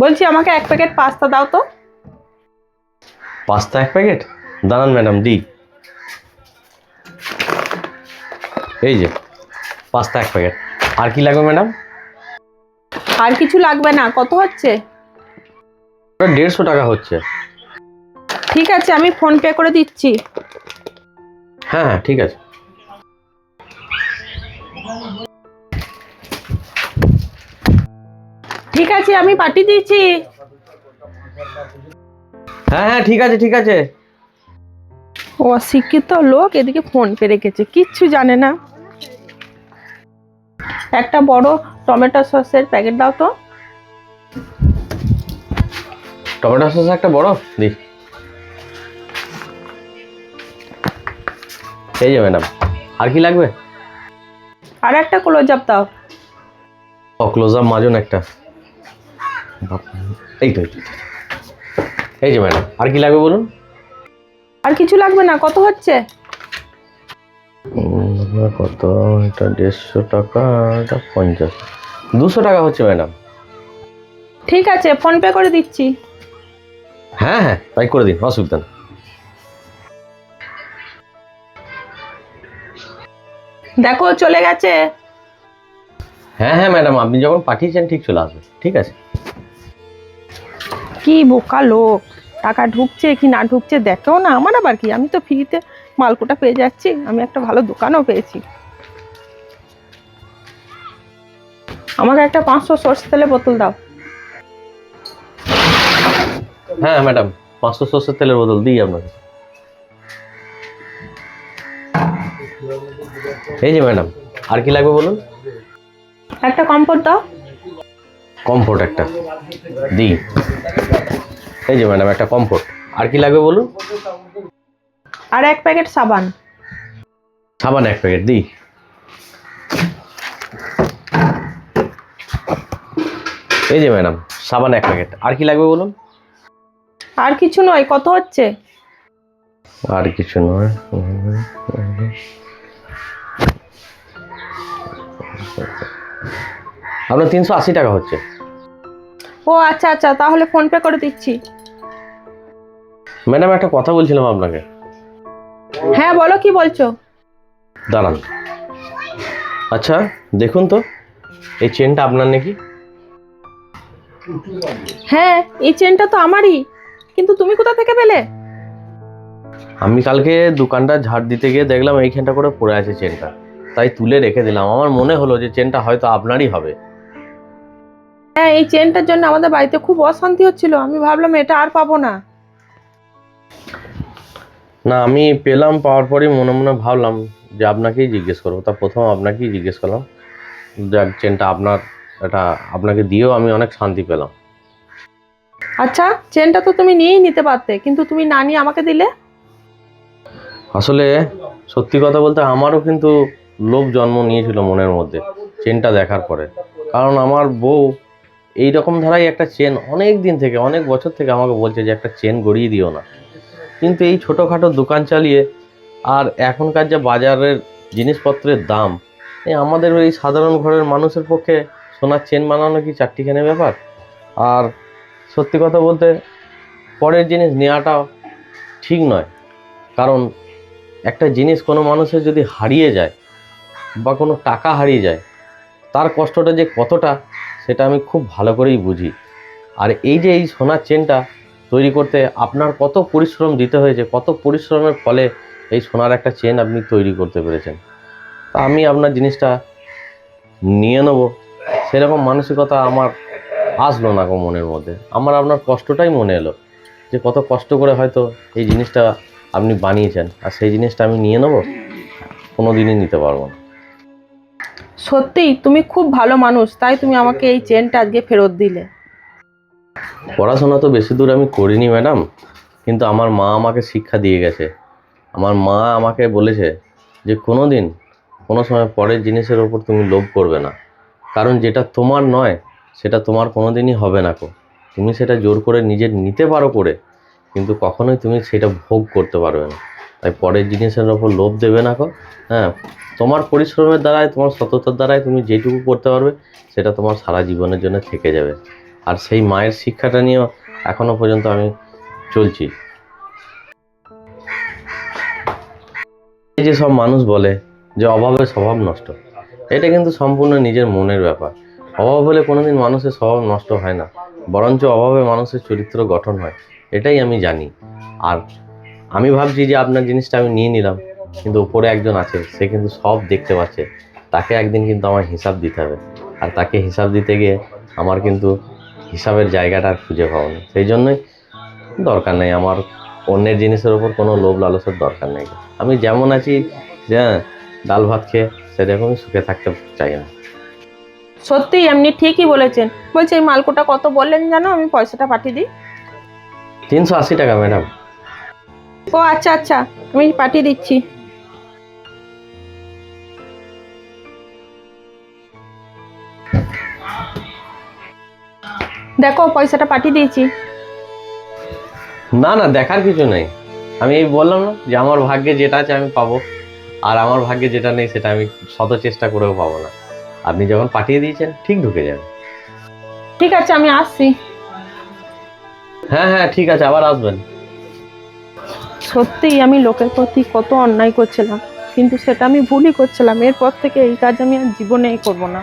বলছি আমাকে 1 packet pasta দাও তো। Pasta 1 packet? দাঁড়ান ম্যাডাম, দিই। এই যে পাস্তা 1 প্যাকেট। আর কি লাগবে ম্যাডাম? আর কিছু লাগবে না। কত হচ্ছে? 150 টাকা হচ্ছে। ঠিক আছে, আমি ফোন পে করে দিচ্ছি। হ্যাঁ হ্যাঁ, ঠিক আছে। ঠিক আছে, আমি পাঠিয়ে দিচ্ছি। হ্যাঁ হ্যাঁ, ঠিক আছে ঠিক আছে। অশিক্ষিত লোক এদিকে ফোন পে রেখেছে, কিচ্ছু জানে না। একটা বড় টমেটো সসের প্যাকেট দাও তো। টমেটো সস একটা বড় দিই। এই যে ম্যাডাম, আর কি লাগবে? আর একটা ক্লোজ আপ দাও। ক্লোজ আপ মাজুন একটা। এই তো, এই যে ম্যাডাম, আর কি লাগবে বলুন? আর কিছু লাগবে না। কত হচ্ছে? কত? এটা 150 টাকা, এটা 50, 200 টাকা হচ্ছে ম্যাডাম। ঠিক আছে, ফোন পে করে দিচ্ছি। হ্যাঁ হ্যাঁ, তাই করে দিন, অসুবিধা নেই। দেখো চলে গেছে। হ্যাঁ হ্যাঁ ম্যাডাম, আপনি যখন পাঠিয়েছেন ঠিক চলে আসবে। ঠিক আছে। কি বোকা লোক, টাকা ঢুকছে কি না ঢুকছে দেখেও না। আমার আবার কি, আমি তো ফ্রিতে মালকোটা পেয়ে যাচ্ছি, আমি একটা ভালো দোকানও পেয়েছি। আমাকে একটা 500 সরষে তেলের বোতল দাও। হ্যাঁ ম্যাডাম, 500 সরষের তেলের বোতল দিই আপনাকে। এই যে ম্যাডাম, আর কি লাগবে বলুন? একটা কম্পোট দাও। কমফোর্ট একটা দিই। এই যে ম্যাডাম, একটা কমফোর্ট। আর কি লাগবে বলুন? আর 1 প্যাকেট সাবান। সাবান 1 প্যাকেট দিই। এই যে ম্যাডাম, সাবান 1 প্যাকেট। আর কি লাগবে বলুন? আর কিছু নয়। কত হচ্ছে? আর কিছু নয়। আপনার 380 টাকা হচ্ছে। ও আচ্ছা আচ্ছা, তাহলে ফোন পে করে দিচ্ছি। ম্যাডাম, একটা কথা বলছিলাম আপনাকে। হ্যাঁ বলো, কি বলছো? দাঁড়ান। আচ্ছা দেখুন তো, এই চেনটা আপনার নাকি? হ্যাঁ, এই চেনটা তো আমারই, কিন্তু তুমি কোথা থেকে পেলে? আমি কালকে দোকানটা ঝাড় দিতে গিয়ে দেখলাম এইখানটা করে পড়ে আছে চেনটা, তাই তুলে রেখে দিলাম। আমার মনে হলো যে চেনটা হয়তো আপনারই হবে। হ্যাঁ, এই চেনটার জন্য আমাদের বাড়িতে খুব অশান্তি হচ্ছিল, আমি ভাবলাম এটা আর পাবো না। না, আমি পেলাম, পাওয়ার পরই মনে মনে ভাবলাম যে আপনাকেই জিজ্ঞেস করবো। তা প্রথম আপনাকেই জিজ্ঞেস করলাম। যাক, চেনটা আপনার, এটা আপনাকে দিয়েও আমি অনেক শান্তি পেলাম। আচ্ছা, চেনটা তো তুমি নিয়েই নিতে পারতে, কিন্তু তুমি না নিয়ে আমাকে দিলে। আসলে সত্যি কথা বলতে আমারও কিন্তু লোভ জন্ম নিয়েছিল মনের মধ্যে চেনটা দেখার পরে। কারণ আমার বউ এই রকম ধারাই একটা চেন অনেক দিন থেকে, অনেক বছর থেকে আমাকে বলছে যে একটা চেন গড়িয়ে দিও না। কিন্তু এই ছোটোখাটো দোকান চালিয়ে আর এখনকার যে বাজারের জিনিসপত্রের দাম, এই আমাদের ওই সাধারণ ঘরের মানুষের পক্ষে সোনার চেন বানানো কি চারটিখানি ব্যাপার? আর সত্যি কথা বলতে পরের জিনিস নেওয়াটাও ঠিক নয়। কারণ একটা জিনিস কোনো মানুষের যদি হারিয়ে যায় বা কোনো টাকা হারিয়ে যায়, তার কষ্টটা যে কতটা সেটা আমি খুব ভালো করেই বুঝি। আর এই যে এই সোনার চেনটা তৈরি করতে আপনার কত পরিশ্রম দিতে হয়েছে, কত পরিশ্রমের ফলে এই সোনার একটা চেন আপনি তৈরি করতে পেরেছেন। তা আমি আপনার জিনিসটা নিয়ে নেব সেরকম মানসিকতা আমার আসলো না মনের মধ্যে। আমার আপনার কষ্টটাই মনে এলো যে কত কষ্ট করে হয়তো এই জিনিসটা আপনি বানিয়েছেন, আর সেই জিনিসটা আমি নিয়ে নেব? কোনো দিনই নিতে পারবো না। সত্যিই তুমি খুব ভালো মানুষ, তাই তুমি আমাকে এই চেনটা আজকে ফেরত দিলে। পড়াশোনা তো বেশি দূর আমি করিনি ম্যাডাম, কিন্তু আমার মা আমাকে শিক্ষা দিয়ে গেছে। আমার মা আমাকে বলেছে যে কোনো দিন কোনো সময় পরের জিনিসের ওপর তুমি লোভ করবে না। কারণ যেটা তোমার নয় সেটা তোমার কোনো দিনই হবে না কো। তুমি সেটা জোর করে নিজের নিতে পারো করে, কিন্তু কখনোই তুমি সেটা ভোগ করতে পারবে না। তাই পরের জিনিসের ওপর লোভ দেবে না কো। হ্যাঁ, তোমার পরিশ্রমের দ্বারাই, তোমার সততার দ্বারাই তুমি যেটুকু করতে পারবে সেটা তোমার সারা জীবনের জন্য থেকে যাবে। আর সেই মায়ের শিক্ষাটা নিয়েও এখনো পর্যন্ত আমি চলছি। এই যে সব মানুষ বলে যে অভাবে স্বভাব নষ্ট, এটা কিন্তু সম্পূর্ণ নিজের মনের ব্যাপার। অভাব হলে কোনোদিন মানুষের স্বভাব নষ্ট হয় না, বরঞ্চ অভাবে মানুষের চরিত্র গঠন হয়, এটাই আমি জানি। আর আমি ভাবছি যে আপনার জিনিসটা আমি নিয়ে নিলাম, কিন্তু উপরে একজন আছে, সে কিন্তু সব দেখতে পাচ্ছে, তাকে একদিন কিন্তু আমার হিসাব দিতে হবে। আর তাকে হিসাব দিতে গিয়ে আমার কিন্তু হিসাবের জায়গাটা আর খুঁজে পাবো না। সেই জন্যই দরকার নেই আমার অন্যের জিনিসের ওপর কোনো লোভ লালসের দরকার নেই। আমি যেমন আছি, হ্যাঁ, ডাল ভাত খেয়ে সেরকমই সুখে থাকতে চাই না। সত্যি আপনি ঠিকই বলেছেন। বলছি এই মালকোটা কত বললেন জানো, আমি পয়সাটা পাঠিয়ে দিই। 380 টাকা ম্যাডাম। ও আচ্ছা আচ্ছা, আমি পাঠিয়ে দিচ্ছি। দেখো পয়সাটা পাঠিয়ে দিয়েছি। না না, দেখার কিছু নেই। আমি এই বললাম না যে আমার ভাগ্যে যেটা আছে আমি পাবো, আর আমার ভাগ্যে যেটা নেই সেটা আমি শত চেষ্টা করেও পাবো না। আপনি যখন পাঠিয়ে দিয়েছেন ঠিক ঢুকে যাবে। ঠিক আছে, আমি আসছি। হ্যাঁ হ্যাঁ, ঠিক আছে, আবার আসবেন। সত্যিই আমি লোকের প্রতি কত অন্যায় করছিলাম, কিন্তু সেটা আমি ভুলই করছিলাম। এরপর থেকে এই কাজ আমি আর জীবনেই করবো না।